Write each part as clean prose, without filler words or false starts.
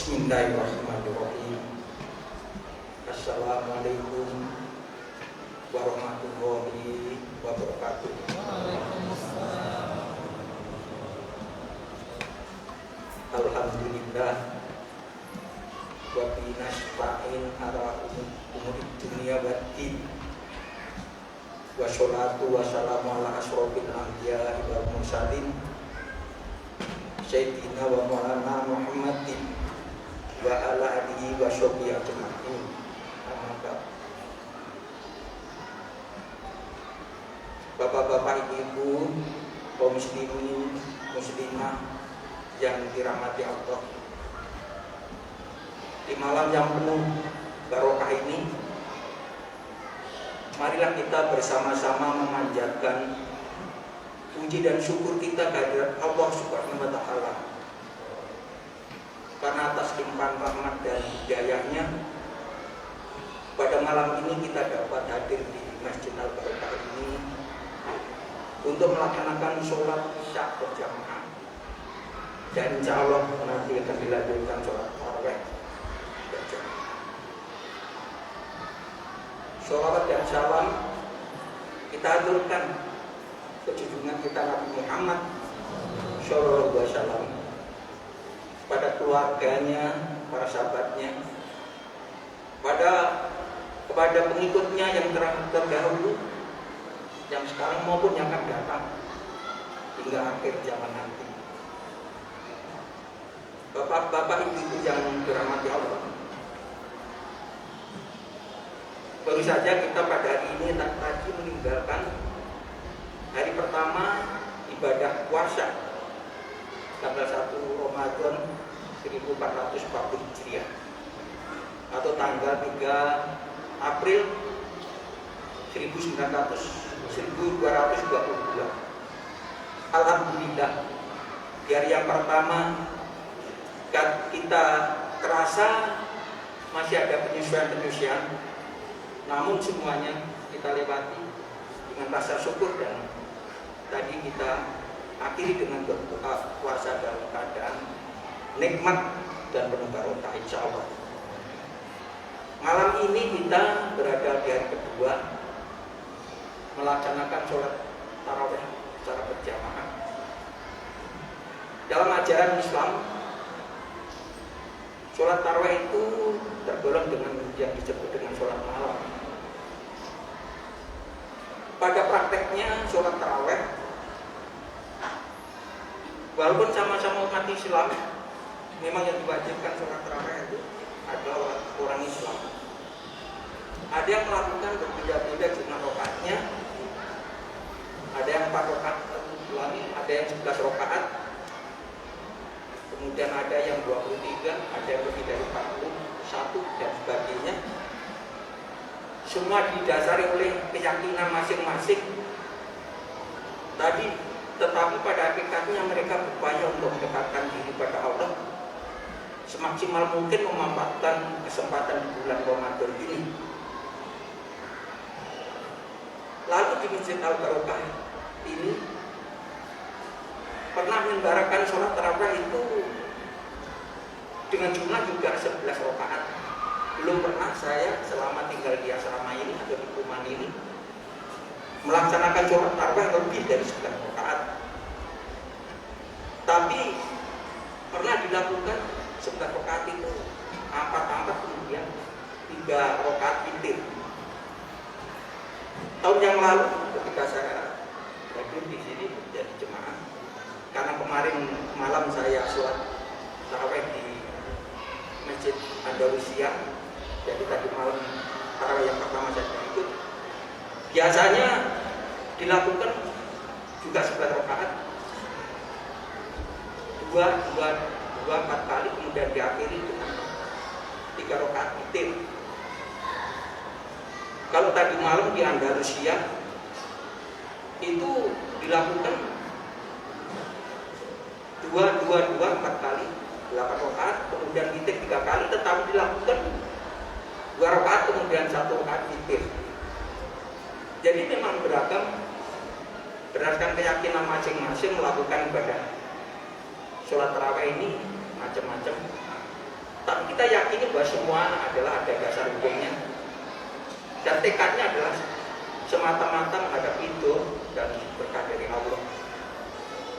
Bismillahirrahmanirrahim. Assalamualaikum warahmatullahi wabarakatuh. Alhamdulillah wa bi nasta'in ala umuri dunya waddin. Wassalatu wassalamu ala asrofil anbiya wal mursalin Sayyidina wa maulana Muhammadin wa ala alihi wa sahbihi ajma'in. Bapak-bapak, ibu-ibu, kaum muslimin, muslimah yang dirahmati Allah, di malam yang penuh barokah ini, marilah kita bersama-sama memanjatkan puji dan syukur kita kehadirat Allah Subhanahu wa Ta'ala, karena atas limpahan rahmat dan hidayahnya pada malam ini kita dapat hadir di Masjid Al-Barokah ini untuk melaksanakan sholat isya berjamaah, dan insya Allah nanti akan dilanjutkan sholat tarawih berjamaah. Sholawat dan salam kita aturkan ke junjungan kita Nabi Muhammad Sallallahu Alaihi Wasallam, pada keluarganya, para sahabatnya, kepada pengikutnya yang terdahulu, yang sekarang maupun yang akan datang hingga akhir zaman nanti. Bapak-bapak, ibu-ibu yang dirahmati Allah, baru saja kita pada hari ini tadi meninggalkan hari pertama ibadah puasa tanggal 1 Ramadan 1440 Hijriah atau tanggal 3 April 1222. Alhamdulillah, di hari yang pertama kita terasa masih ada penyesuaian-penyesuaian, namun semuanya kita lewati dengan rasa syukur, dan tadi kita akhiri dengan berbuka puasa dalam keadaan nikmat dan penuh barokah insya Allah. Malam ini kita berada di hari kedua melaksanakan sholat tarawih secara berjamaah. Dalam ajaran Islam, sholat tarawih itu tergolong dengan yang disebut dengan sholat malam. Pada prakteknya sholat tarawih, walaupun sama-sama umat Islam, memang yang diwajibkan sholat tarawih itu adalah orang Islam. Ada yang melakukan berbeda-beda jumlah rakaatnya, ada yang 4 rakaat ulangi, ada yang 11 rakaat, kemudian ada yang 23, ada yang lebih dari 41 dan sebagainya. Semua didasari oleh keyakinan masing-masing tadi, tetapi pada hakikatnya mereka berupaya untuk mendekatkan diri pada Allah semaksimal mungkin, memanfaatkan kesempatan di bulan Ramadan ini. Lalu di Masjid Al-Barokah ini pernah menyelenggarakan sholat tarawih itu dengan jumlah juga 11 rakaat. Belum pernah saya selama tinggal di asrama ini atau di rumah ini melaksanakan sholat tarawih lebih dari 11 rakaat. Tapi pernah dilakukan 11 rakaat itu 4 kemudian 3 rakaat witir. Tahun yang lalu ketika saya hadir di sini menjadi jemaah, karena kemarin malam saya sholat tarawih di Masjid Andalusia, jadi tadi malam tarawih yang pertama saya ikut. Biasanya dilakukan juga 11 rakaat, 4 kali, kemudian diakhiri dengan 3 rakaat witir. Kalau tadi malam di Andalusia itu dilakukan 4 kali 8 rakaat, kemudian witir 3 kali, tetapi dilakukan 2 rakaat kemudian 1 rakaat witir. Jadi memang beragam berdasarkan keyakinan masing-masing melakukan ibadah sholat tarawih ini macam-macam. kita yakini bahwa semua adalah ada dasar hukumnya dan tekadnya adalah semata-mata menghadapi itu dan berkah dari Allah.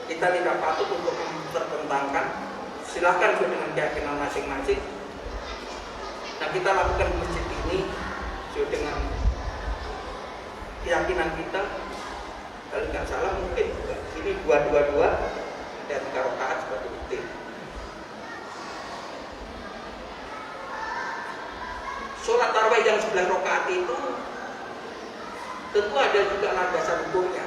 Kita tidak patut untuk mempertentangkan, silahkan sesuai dengan keyakinan masing-masing. Nah, kita lakukan di masjid ini sesuai dengan keyakinan kita. Kalau nggak salah mungkin ini 2-2-2 dan 3 rakaat sebagai witir. Sholat tarawih yang 9 rakaat itu tentu ada juga landasan hukumnya.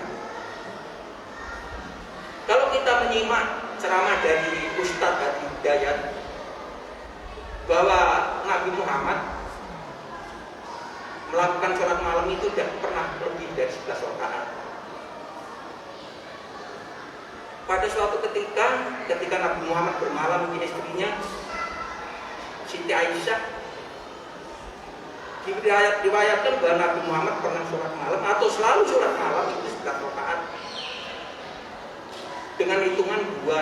Kalau kita menyimak ceramah dari Ustadz Hadi Hidayat bahwa Nabi Muhammad melakukan sholat malam itu tidak pernah lebih dari 11 rakaat. Pada suatu ketika Nabi Muhammad bermalam dengan istrinya Siti Aisyah, diriwayatkan bahwa Nabi Muhammad pernah sholat malam atau selalu sholat malam itu 11 rakaat dengan hitungan 2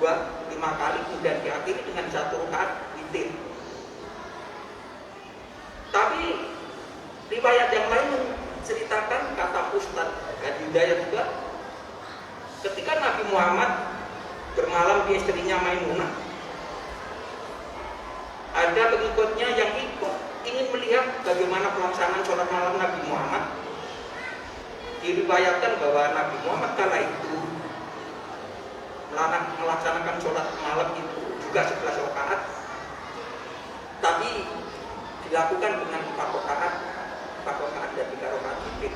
5 kali, kemudian diakhiri dengan 1 rakaat witir. Tapi riwayat yang lain menceritakan, kata Ustaz Hadi Hidayat juga, ketika Nabi Muhammad bermalam di istrinya Maimunah, ada pengikutnya yang ikut ingin melihat bagaimana pelaksanaan sholat malam Nabi Muhammad. Diriwayatkan bahwa Nabi Muhammad kala itu melaksanakan sholat malam itu juga 11 rakaat, tapi dilakukan dengan 4 rakaat dan 3 rakaat witir.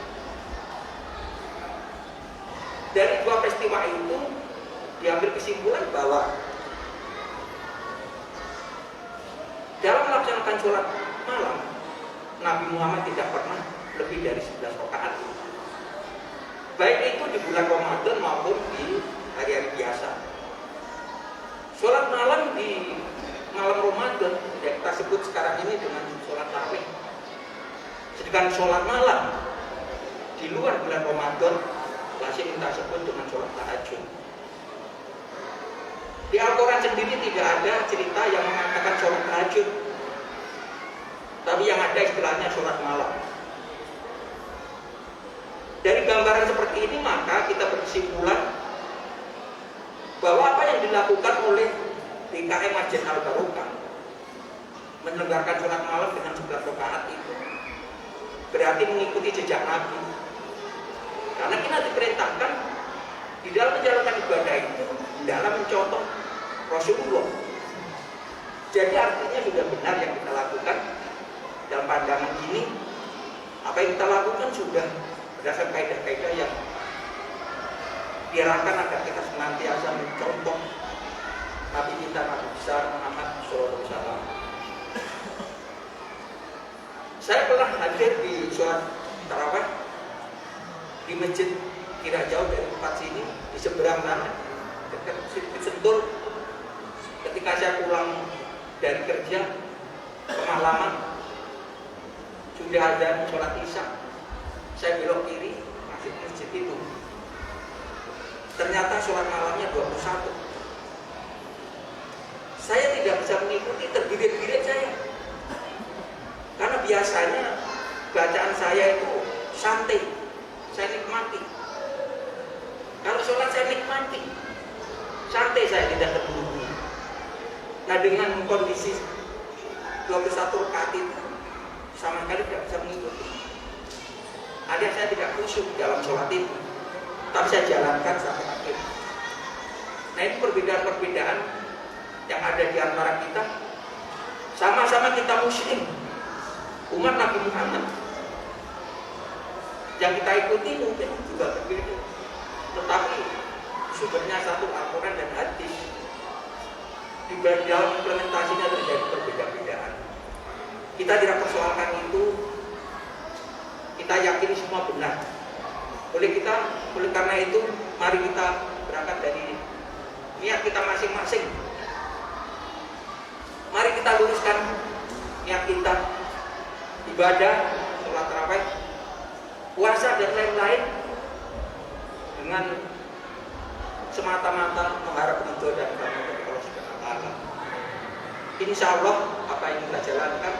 Dari 2 peristiwa itu diambil kesimpulan bahwa dalam melaksanakan sholat malam Nabi Muhammad tidak pernah lebih dari 11 rakaat, baik itu di bulan Ramadan maupun di hari-hari biasa. Sholat malam di malam Ramadan yang kita sebut sekarang ini dengan sholat tarawih. Sedangkan sholat malam di luar bulan Ramadan masih kita sebut dengan sholat tahajud. Di Al-Quran sendiri tidak ada cerita yang mengatakan sholat tahajud, tapi yang ada istilahnya sholat malam. Dari gambaran seperti ini maka kita berkesimpulan bahwa apa yang dilakukan oleh DKM Masjid Al-Barokah menyelenggarakan sholat malam dengan 11 rakaat itu berarti mengikuti jejak Nabi. Karena kita diperintahkan di dalam menjalankan ibadah itu dalam mencontoh Rasulullah. Jadi artinya sudah benar yang kita lakukan dalam pandangan ini. Apa yang kita lakukan sudah berdasarkan kaidah-kaidah yang diarahkan agar kita senantiasa mencontoh Nabi kita, Nabi besar Muhammad SAW. Saya pernah hadir di sholat tarawih di masjid tidak jauh dari tempat sini, di seberang sana, dekat Sentul. Ketika saya pulang dari kerja kemalaman, sudah ada sholat isya, saya belok kiri masuk masjid itu. Ternyata sholat malamnya 21. Saya tidak bisa mengikuti, terbirit-birit saya. Karena biasanya bacaan saya itu santai, saya nikmati. Kalau sholat saya nikmati, santai, saya tidak terburu-buru. Nah, dengan kondisi 21 rakaat itu sama sekali tidak bisa mengikuti. Ada saya tidak khusyuk dalam sholat itu, tapi saya jalankan sampai akhir. Nah, itu perbedaan-perbedaan yang ada di antara kita. Sama-sama kita muslim, umat Nabi Muhammad. Yang kita ikuti mungkin juga berbeda, tetapi sumbernya satu, Al-Quran dan hadis. Di dalam implementasinya terjadi perbedaan-perbedaan. Kita tidak persoalkan itu. Kita yakini semua benar. Oleh karena itu, mari kita berangkat dari niat kita masing-masing. Mari kita luruskan niat kita, ibadah, sholat tarawih, puasa dan lain-lain dengan semata-mata mengharap ridho dan rahmat dari Allah Subhanahu wa Ta'ala. insya Allah apa yang kita jalankan,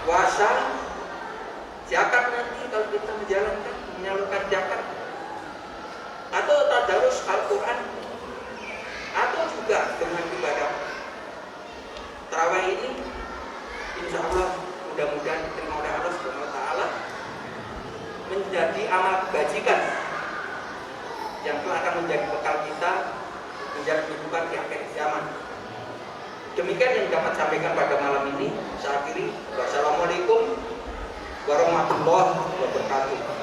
puasa, zakat nanti kalau kita menjalankan, menyalurkan zakat, atau tadarus Al-Quran, atau juga dengan ibadah tarawih ini, insya Allah mudah-mudahan diterima oleh Allah Subhanahu Wa Taala menjadi amal kebajikan yang akan menjadi bekal kita menjadi kehidupan di akhir zaman. Demikian yang dapat sampaikan pada malam ini. Saya akhiri. Wassalamualaikum warahmatullahi wabarakatuh.